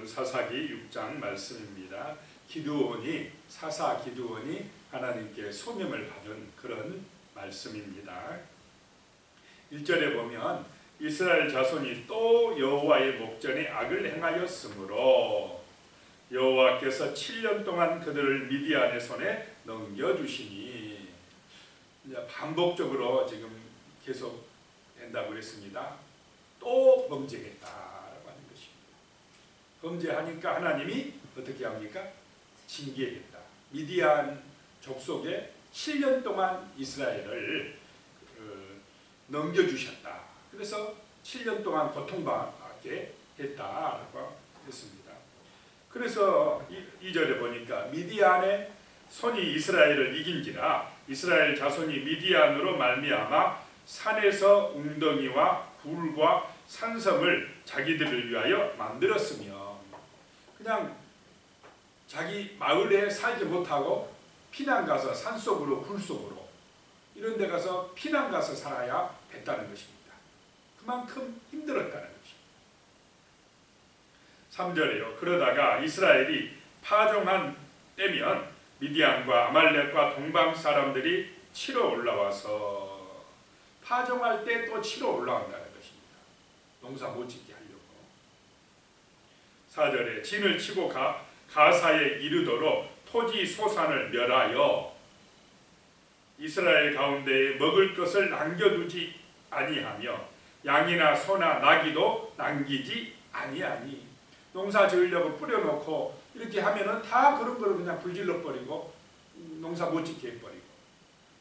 사사기 6장 말씀입니다. 사사 기드온이 하나님께 소명을 받은 그런 말씀입니다. 1절에 보면 이스라엘 자손이 또 여호와의 목전에 악을 행하였으므로 여호와께서 7년 동안 그들을 미디안의 손에 넘겨주시니, 이제 반복적으로 지금 계속 된다고 그랬습니다. 또 범죄했다라고 하는 것입니다. 범죄하니까 하나님이 어떻게 합니까? 징계했다. 미디안 족속에 7년 동안 이스라엘을 넘겨주셨다. 그래서 7년 동안 고통받게 했다라고 했습니다. 그래서 2절에 보니까 미디안의 손이 이스라엘을 이긴지라 이스라엘 자손이 미디안으로 말미암아 산에서 웅덩이와 굴과 산섬을 자기들을 위하여 만들었으며, 그냥 자기 마을에 살지 못하고 피난 가서 산속으로 굴 속으로 이런 데 가서 피난 가서 살아야 됐다는 것입니다. 그만큼 힘들었다는 것입니다. 3절에요. 그러다가 이스라엘이 파종한 때면 미디안과 아말렉과 동방 사람들이 치러 올라와서, 파종할 때 또 치러 올라온다는 것입니다. 농사 못 짓게 하려고. 4절에 진을 치고 가사에 이르도록 토지 소산을 멸하여 이스라엘 가운데에 먹을 것을 남겨두지 아니하며 양이나 소나 나귀도 남기지 아니하니, 농사 지으려고 뿌려놓고 이렇게 하면은 다 그런 거를 그냥 불질러 버리고 농사 못 짓게 해버리고,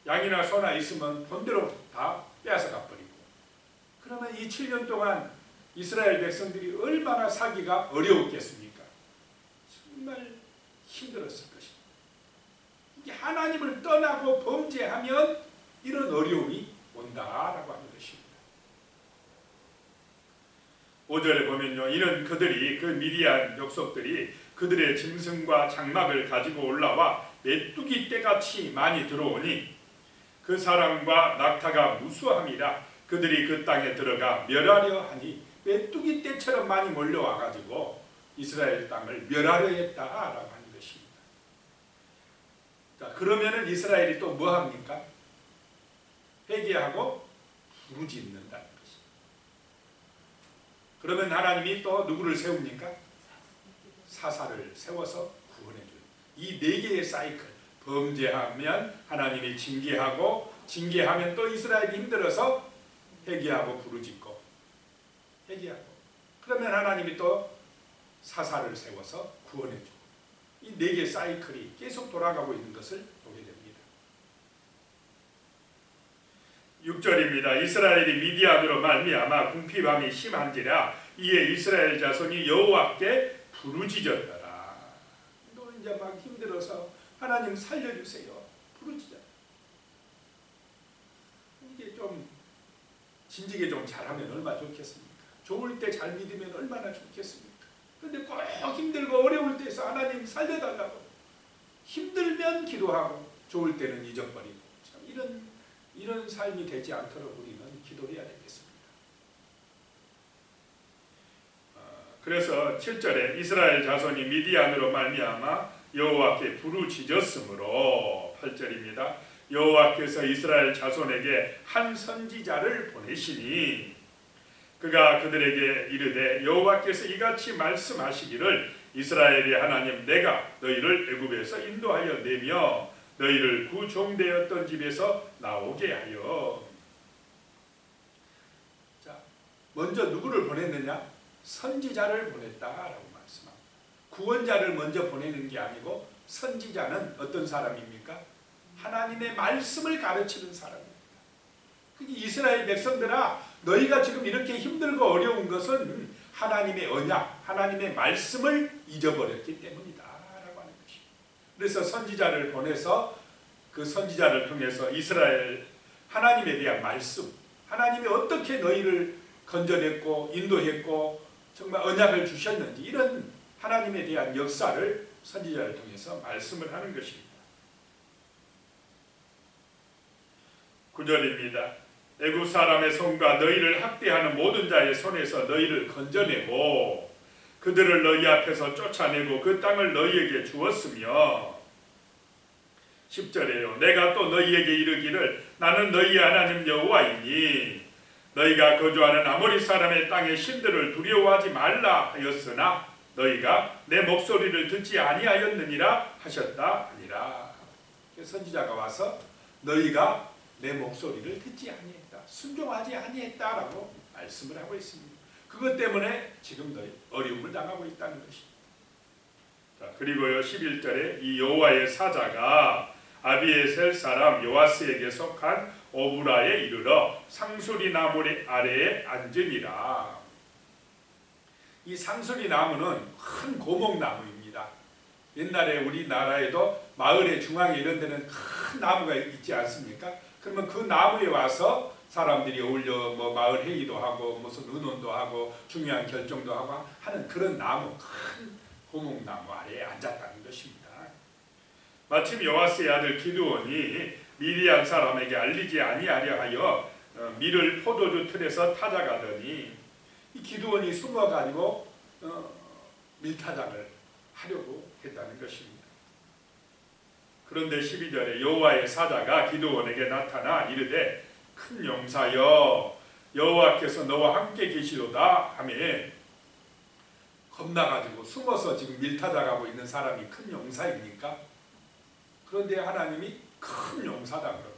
양이나 소나 있으면 본대로 다 빼앗아 가버리고. 그러면 이 7년 동안 이스라엘 백성들이 얼마나 살기가 어려웠겠습니까? 정말 힘들었을 것입니다. 이게 하나님을 떠나고 범죄하면 이런 어려움이 온다라고 하는 것입니다. 5절에 보면요, 이는 그들이, 그 미디안 족속들이 그들의 짐승과 장막을 가지고 올라와 메뚜기 떼같이 많이 들어오니 그 사람과 낙타가 무수함이라 그들이 그 땅에 들어가 멸하려 하니, 메뚜기 떼처럼 많이 몰려와 가지고 이스라엘 땅을 멸하려 했다라고 하는 것입니다. 자, 그러면은 이스라엘이 또 뭐 합니까? 회개하고 부르짖는다는 것입니다. 그러면 하나님이 또 누구를 세웁니까? 사사를 세워서 구원해줘요. 이 4개의 사이클, 범죄하면 하나님이 징계하고, 징계하면 또 이스라엘이 힘들어서 회개하고 부르짖고, 회개하고, 그러면 하나님이 또 사사를 세워서 구원해주고, 이 4개의 사이클이 계속 돌아가고 있는 것을 보게 됩니다. 6절입니다. 이스라엘이 미디안으로 말미암아 궁핍함이 심한지라 이에 이스라엘 자손이 여호와께 부르짖었더라. 또 이제 막 힘들어서 하나님 살려주세요, 부르짖어. 이게 좀 진지게 좀 잘하면 얼마나 좋겠습니까? 좋을 때 잘 믿으면 얼마나 좋겠습니까? 그런데 꼭 힘들고 어려울 때에서 하나님 살려달라고, 힘들면 기도하고 좋을 때는 잊어버리고, 참 이런 삶이 되지 않도록 우리는 기도해야 되겠습니다. 그래서 7절에 이스라엘 자손이 미디안으로 말미암아 여호와께 부르짖었으므로, 8절입니다. 여호와께서 이스라엘 자손에게 한 선지자를 보내시니 그가 그들에게 이르되 여호와께서 이같이 말씀하시기를 이스라엘의 하나님 내가 너희를 애굽에서 인도하여 내며 너희를 구종되었던 집에서 나오게 하여. 자, 먼저 누구를 보냈느냐? 선지자를 보냈다라고 말씀합니다. 구원자를 먼저 보내는 게 아니고 선지자는 어떤 사람입니까? 하나님의 말씀을 가르치는 사람입니다. 그게 이스라엘 백성들아, 너희가 지금 이렇게 힘들고 어려운 것은 하나님의 언약, 하나님의 말씀을 잊어버렸기 때문이다 라고 하는 것입니다. 그래서 선지자를 보내서 그 선지자를 통해서 이스라엘 하나님에 대한 말씀, 하나님이 어떻게 너희를 건져냈고 인도했고 정말 언약을 주셨는지, 이런 하나님에 대한 역사를 선지자를 통해서 말씀을 하는 것입니다. 9절입니다. 애굽 사람의 손과 너희를 학대하는 모든 자의 손에서 너희를 건져내고 그들을 너희 앞에서 쫓아내고 그 땅을 너희에게 주었으며 10절에요. 내가 또 너희에게 이르기를 나는 너희 하나님 여호와이니 너희가 거주하는 아모리 사람의 땅의 신들을 두려워하지 말라 하였으나 너희가 내 목소리를 듣지 아니하였느니라 하셨다 아니라. 선지자가 와서 너희가 내 목소리를 듣지 아니했다, 순종하지 아니했다라고 말씀을 하고 있습니다. 그것 때문에 지금 너희 어려움을 당하고 있다는 것입니다. 자, 그리고요 11절에 이 여호와의 사자가 아비에셀 사람 요아스에게 속한 오브라에 이르러 상수리 나무 아래에 앉으니라. 이 상수리 나무는 큰 고목나무입니다. 옛날에 우리나라에도 마을의 중앙에 이런 데는 큰 나무가 있지 않습니까? 그러면 그 나무에 와서 사람들이 어울려 마을 회의도 하고 무슨 의논도 하고 중요한 결정도 하고 하는 그런 나무, 큰 고목나무 아래에 앉았다는 것입니다. 마침 요아스의 아들 기드온이 미디안 사람에게 알리지 아니하려 하여 밀을 포도주 틀에서 타작하더니 이 기드온이 숨어가지고 밀타작을 하려고 했다는 것입니다. 그런데 12절에 여호와의 사자가 기드온에게 나타나 이르되 큰 용사여 여호와께서 너와 함께 계시도다 하며 겁나가지고 숨어서 지금 밀타작하고 있는 사람이 큰 용사입니까? 그런데 하나님이 큰 용사다 그럽니다.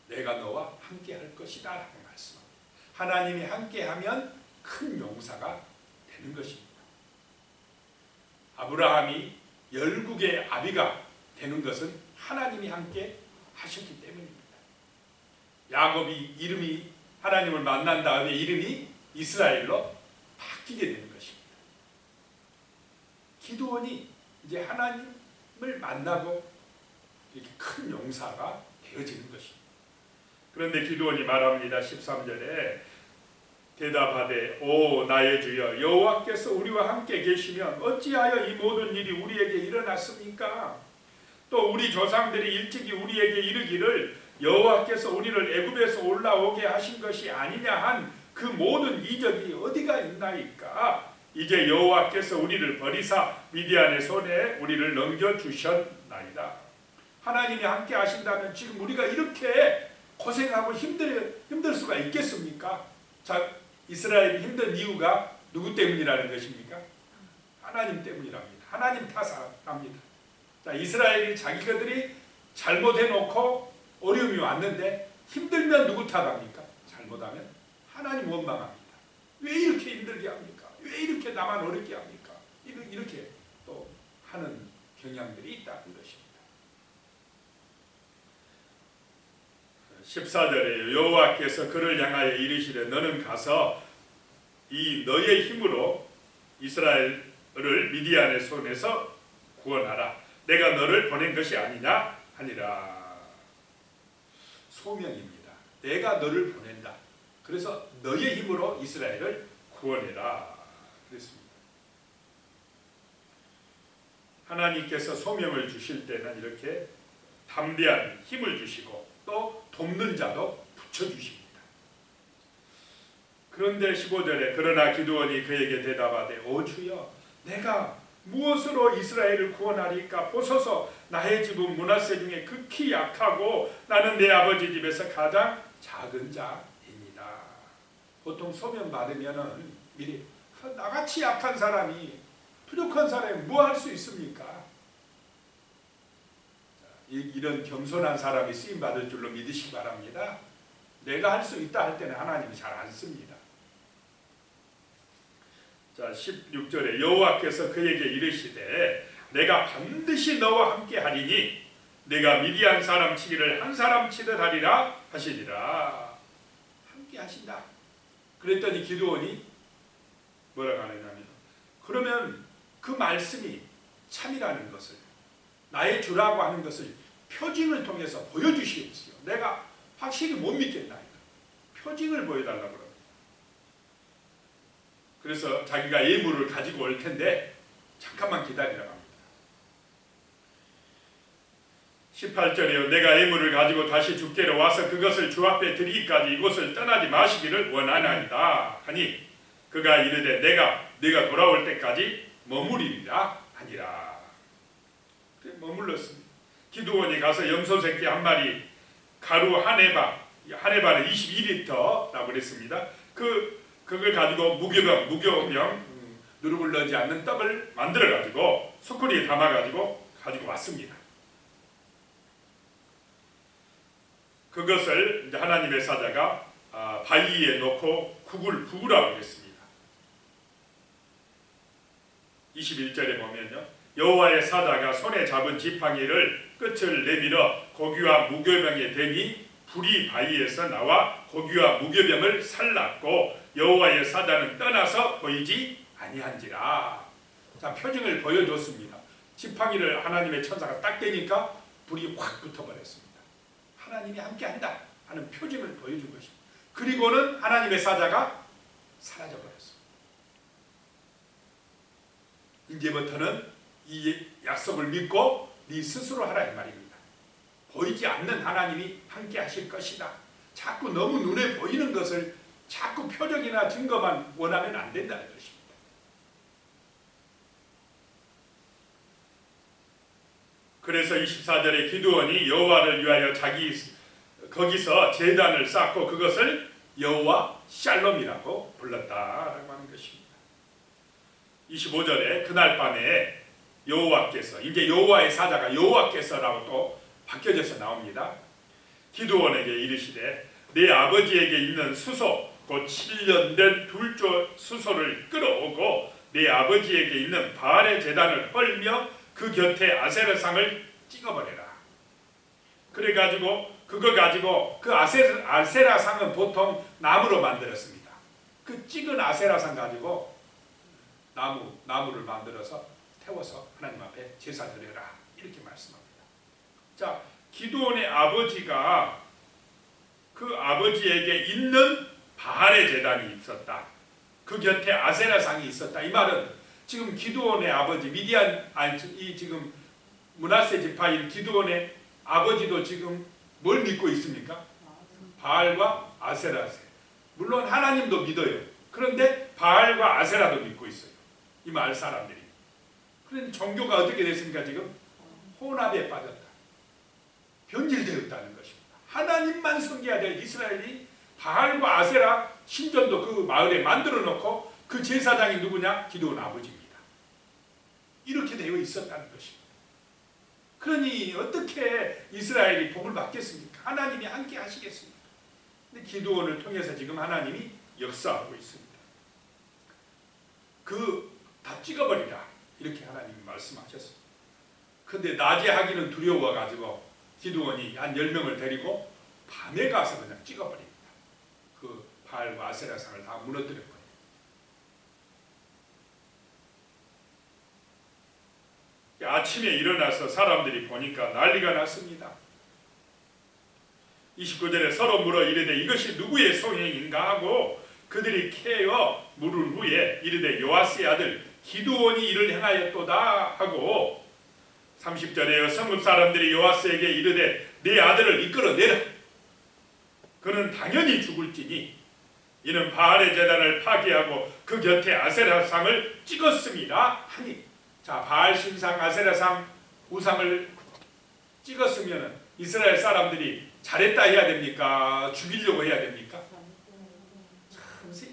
내가 너와 함께 할 것이다 라고 말씀합니다. 하나님이 함께하면 큰 용사가 되는 것입니다. 아브라함이 열국의 아비가 되는 것은 하나님이 함께 하셨기 때문입니다. 야곱이 이름이 하나님을 만난 다음에 이름이 이스라엘로 바뀌게 되는 것입니다. 기드온이 이제 하나님을 만나고 이렇게 큰 용사가 되어지는 것입니다. 그런데 기드온이 말합니다. 13절에 대답하되 오 나의 주여 여호와께서 우리와 함께 계시면 어찌하여 이 모든 일이 우리에게 일어났습니까? 또 우리 조상들이 일찍이 우리에게 이르기를 여호와께서 우리를 애굽에서 올라오게 하신 것이 아니냐 한 그 모든 이적이 어디가 있나이까? 이제 여호와께서 우리를 버리사 미디안의 손에 우리를 넘겨주셨나이다. 하나님이 함께 하신다면 지금 우리가 이렇게 고생하고 힘들 수가 있겠습니까? 자, 이스라엘이 힘든 이유가 누구 때문이라는 것입니까? 하나님 때문이랍니다. 하나님 탓합니다. 자, 이스라엘이 자기들이 잘못해놓고 어려움이 왔는데 힘들면 누구 탓합니까? 잘못하면 하나님 원망합니다. 왜 이렇게 힘들게 합니까? 왜 이렇게 나만 어렵게 합니까? 이렇게 또 하는 경향들이 있다는 것입니다. 14절에 여호와께서 그를 향하여 이르시되 너는 가서 이 너의 힘으로 이스라엘을 미디안의 손에서 구원하라. 내가 너를 보낸 것이 아니냐 하니라. 소명입니다. 내가 너를 보낸다. 그래서 너의 힘으로 이스라엘을 구원해라. 그랬습니다. 하나님께서 소명을 주실 때는 이렇게 담대한 힘을 주시고 또 돕는 자도 붙여주십니다. 그런데 15절에 그러나 기드온이 그에게 대답하되 오 주여 내가 무엇으로 이스라엘을 구원하리까? 보소서 나의 집은 므낫세 중에 극히 약하고 나는 내 아버지 집에서 가장 작은 자이니라. 보통 소명 받으면은 미리 나같이 약한 사람이 부족한 사람이 뭐 할 수 있습니까? 이런 겸손한 사람이 쓰임 받을 줄로 믿으시기 바랍니다. 내가 할 수 있다 할 때는 하나님이 잘 안 씁니다. 자, 16절에 여호와께서 그에게 이르시되 내가 반드시 너와 함께 하리니 내가 미디안 사람 치기를 한 사람 치듯 하리라 하시니라. 함께 하신다. 그랬더니 기드온이 뭐라고 하느냐면 그러면 그 말씀이 참이라는 것을 나의 주라고 하는 것을 표징을 통해서 보여주시옵소서. 내가 확실히 못 믿겠나이다. 표징을 보여달라고 합니다. 그래서 자기가 예물을 가지고 올 텐데 잠깐만 기다리라고 합니다. 18절에요. 내가 예물을 가지고 다시 주께로 와서 그것을 주 앞에 드리기까지 이곳을 떠나지 마시기를 원하나이다 하니 그가 이르되 네가 돌아올 때까지 머무리리라 하니라. 머물렀습니다. 기드온이 가서 염소 새끼 한 마리, 가루 한 에바는 22리터라고 그랬습니다. 그걸 가지고 무교병 누룩을 넣지 않는 떡을 만들어 가지고 수쿠리에 담아 가지고 왔습니다. 그것을 이제 하나님의 사자가 바위에 놓고 구우라고 했습니다. 21절에 보면요, 여호와의 사자가 손에 잡은 지팡이를 끝을 내밀어 고기와 무교병에 대니 불이 바위에서 나와 고기와 무교병을 살랐고 여호와의 사자는 떠나서 보이지 아니한지라. 자, 표징을 보여줬습니다. 지팡이를 하나님의 천사가 딱 대니까 불이 확 붙어버렸습니다. 하나님이 함께한다 하는 표징을 보여준 것입니다. 그리고는 하나님의 사자가 사라져버렸습니다. 이제부터는 이 약속을 믿고 네 스스로 하라 이 말입니다. 보이지 않는 하나님이 함께 하실 것이다. 자꾸 너무 눈에 보이는 것을 자꾸 표적이나 증거만 원하면 안 된다는 것입니다. 그래서 24절에 기드온이 여호와를 위하여 거기서 제단을 쌓고 그것을 여호와 샬롬이라고 불렀다라고 하는 것입니다. 25절에 그날 밤에 여호와께서, 이제 여호와의 사자가 여호와께서라고 또 바뀌어져서 나옵니다. 기드온에게 이르시되 내 아버지에게 있는 수소 곧 7년 된 둘째 수소를 끌어오고 내 아버지에게 있는 바알의 제단을 헐며 그 곁에 아세라상을 찍어버려라. 그래가지고 그거 가지고 그 아세라상은 보통 나무로 만들었습니다. 그 찍은 아세라상 가지고 나무를 만들어서 태워서 하나님 앞에 제사 드려라 이렇게 말씀합니다. 자, 기드온의 아버지가 그 아버지에게 있는 바알의 제단이 있었다. 그 곁에 아세라상이 있었다. 이 말은 지금 기드온의 아버지 지금 므낫세 지파인 기드온의 아버지도 지금 뭘 믿고 있습니까? 바알과 아세라세. 물론 하나님도 믿어요. 그런데 바알과 아세라도 믿고 있어요. 이 마을 사람들이. 그런데 종교가 어떻게 됐습니까? 지금 혼합에 빠졌다. 변질되었다는 것입니다. 하나님만 섬겨야 될 이스라엘이 바알과 아세라 신전도 그 마을에 만들어 놓고 그 제사장이 누구냐? 기드온 아버지입니다. 이렇게 되어 있었다는 것입니다. 그러니 어떻게 이스라엘이 복을 받겠습니까? 하나님이 함께 하시겠습니까? 근데 기드온을 통해서 지금 하나님이 역사하고 있습니다. 다 찍어버리라 이렇게 하나님이 말씀하셨습니다. 근데 낮에 하기는 두려워가지고 기드온이 한 10명을 데리고 밤에 가서 그냥 찍어버립니다. 그 바알과 아세라상을 다 무너뜨려버려요. 아침에 일어나서 사람들이 보니까 난리가 났습니다. 29절에 서로 물어 이르되 이것이 누구의 소행인가 하고 그들이 캐어 물은 후에 이르되 요아스의 아들 기드온이 이를 행하였도다 하고 30절에 성읍 사람들이 요아스에게 이르되 네 아들을 이끌어내라. 그는 당연히 죽을지니 이는 바알의 제단을 파괴하고 그 곁에 아세라상을 찍었습니다 하니. 자, 바알 신상, 아세라상 우상을 찍었으면 이스라엘 사람들이 잘했다 해야 됩니까? 죽이려고 해야 됩니까? 참,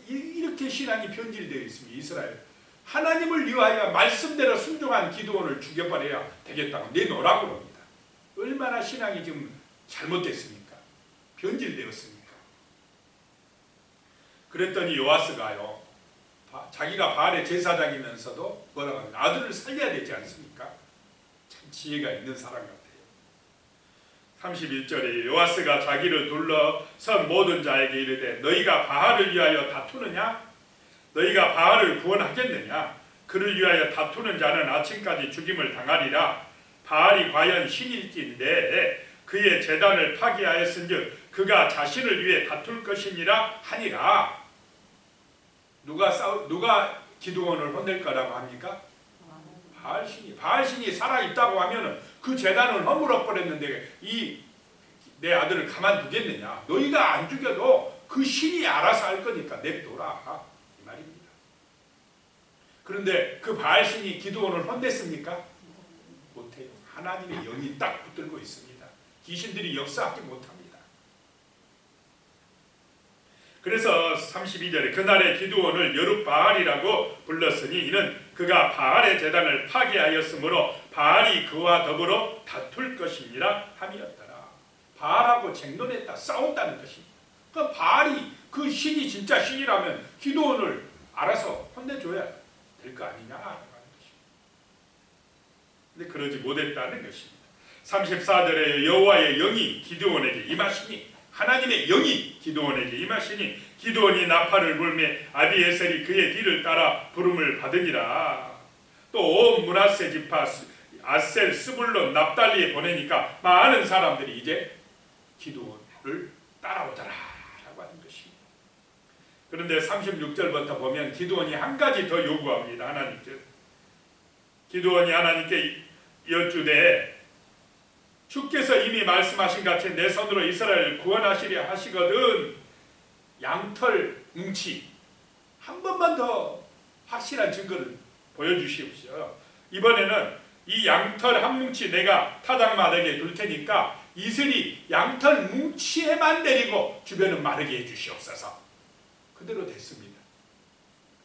이렇게 신앙이 변질되어 있습니다. 이스라엘 하나님을 위하여 말씀대로 순종한 기드온을 죽여버려야 되겠다고 내놓으라고 합니다. 얼마나 신앙이 지금 잘못됐습니까? 변질되었습니까? 그랬더니 요아스가요, 자기가 바알의 제사장이면서도 뭐라고 합니까? 아들을 살려야 되지 않습니까? 참 지혜가 있는 사람 같아요. 31절에 요아스가 자기를 둘러선 모든 자에게 이르되 너희가 바알을 위하여 다투느냐? 너희가 바알을 구원하겠느냐? 그를 위하여 다투는 자는 아침까지 죽임을 당하리라. 바알이 과연 신일진데 그의 제단을 파괴하였은즉 그가 자신을 위해 다툴 것이니라 하니라. 누가 기드온을 혼낼 거라고 합니까? 바알신이 살아있다고 하면 그 제단을 허물어 버렸는데 내 아들을 가만두겠느냐? 너희가 안 죽여도 그 신이 알아서 할 거니까 냅둬라 이 말입니다. 그런데 그 바알신이 기드온을 혼냈습니까? 못해요. 하나님의 영이 딱 붙들고 있습니다. 귀신들이 역사하지 못합니다. 그래서 32절에 그날의 기드온을 여룻바알이라고 불렀으니 이는 그가 바알의 제단을 파괴하였으므로 바알이 그와 더불어 다툴 것이니라 함이었더라. 바알하고 쟁론했다, 싸웠다는 것입니다. 그 바알이 그 신이 진짜 신이라면 기드온을 알아서 혼내줘야 될 거 아니냐라는 것입니다. 근데 그러지 못했다는 것입니다. 34절에 여호와의 영이 기드온에게 임하시니 하나님의 영이 기드온에게 임하시니 기드온이 나팔을 불매 아비에셀이 그의 뒤를 따라 부름을 받으니라. 또 온 므낫세 지파 아셀 스불론 납달리에 보내니까 많은 사람들이 이제 기드온을 따라오더라 라고 하는 것입니다. 그런데 36절부터 보면 기드온이 한 가지 더 요구합니다. 하나님께 기드온이 하나님께 여쭈되 주께서 이미 말씀하신 같이 내 손으로 이스라엘을 구원하시려 하시거든 양털 뭉치 한 번만 더 확실한 증거를 보여주시옵소서. 이번에는 이 양털 한 뭉치 내가 타작마르게 둘 테니까 이슬이 양털 뭉치에만 내리고 주변은 마르게 해주시옵소서. 그대로 됐습니다.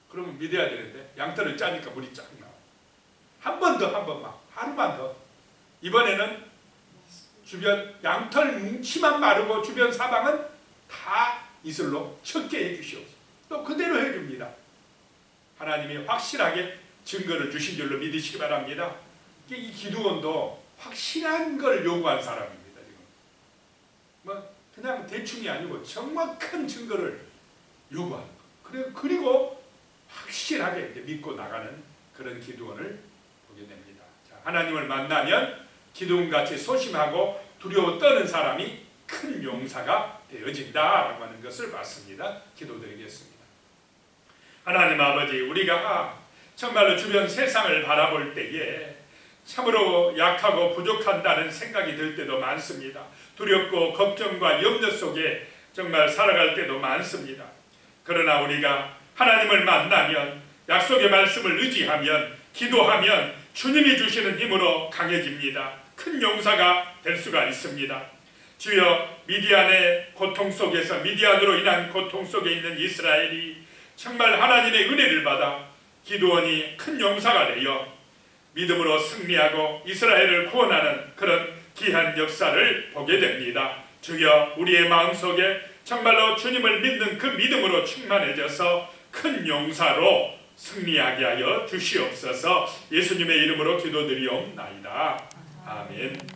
그러면 믿어야 되는데 양털을 짜니까 물이 쫙 나와. 한 번 더, 한 번만, 하루만 더. 이번에는 주변 양털 뭉치만 마르고 주변 사방은 다 이슬로 척게 해주시옵소서. 또 그대로 해줍니다. 하나님이 확실하게 증거를 주신 줄로 믿으시기 바랍니다. 이 기드온도 확실한 걸 요구한 사람입니다. 지금 뭐 그냥 대충이 아니고 정확한 증거를 요구하는 거. 그리고 확실하게 믿고 나가는 그런 기드온을 보게 됩니다. 자, 하나님을 만나면 기드온같이 소심하고 두려워 떠는 사람이 큰 용사가 되어진다라고 하는 것을 봤습니다. 기도드리겠습니다. 하나님 아버지, 우리가 정말로 주변 세상을 바라볼 때에 참으로 약하고 부족한다는 생각이 들 때도 많습니다. 두렵고 걱정과 염려 속에 정말 살아갈 때도 많습니다. 그러나 우리가 하나님을 만나면 약속의 말씀을 의지하면 기도하면 주님이 주시는 힘으로 강해집니다. 큰 용사가 될 수가 있습니다. 주여, 미디안의 고통 속에서 미디안으로 인한 고통 속에 있는 이스라엘이 정말 하나님의 은혜를 받아 기드온이 큰 용사가 되어 믿음으로 승리하고 이스라엘을 구원하는 그런 귀한 역사를 보게 됩니다. 주여, 우리의 마음속에 정말로 주님을 믿는 그 믿음으로 충만해져서 큰 용사로 승리하게 하여 주시옵소서. 예수님의 이름으로 기도드리옵나이다. 아멘.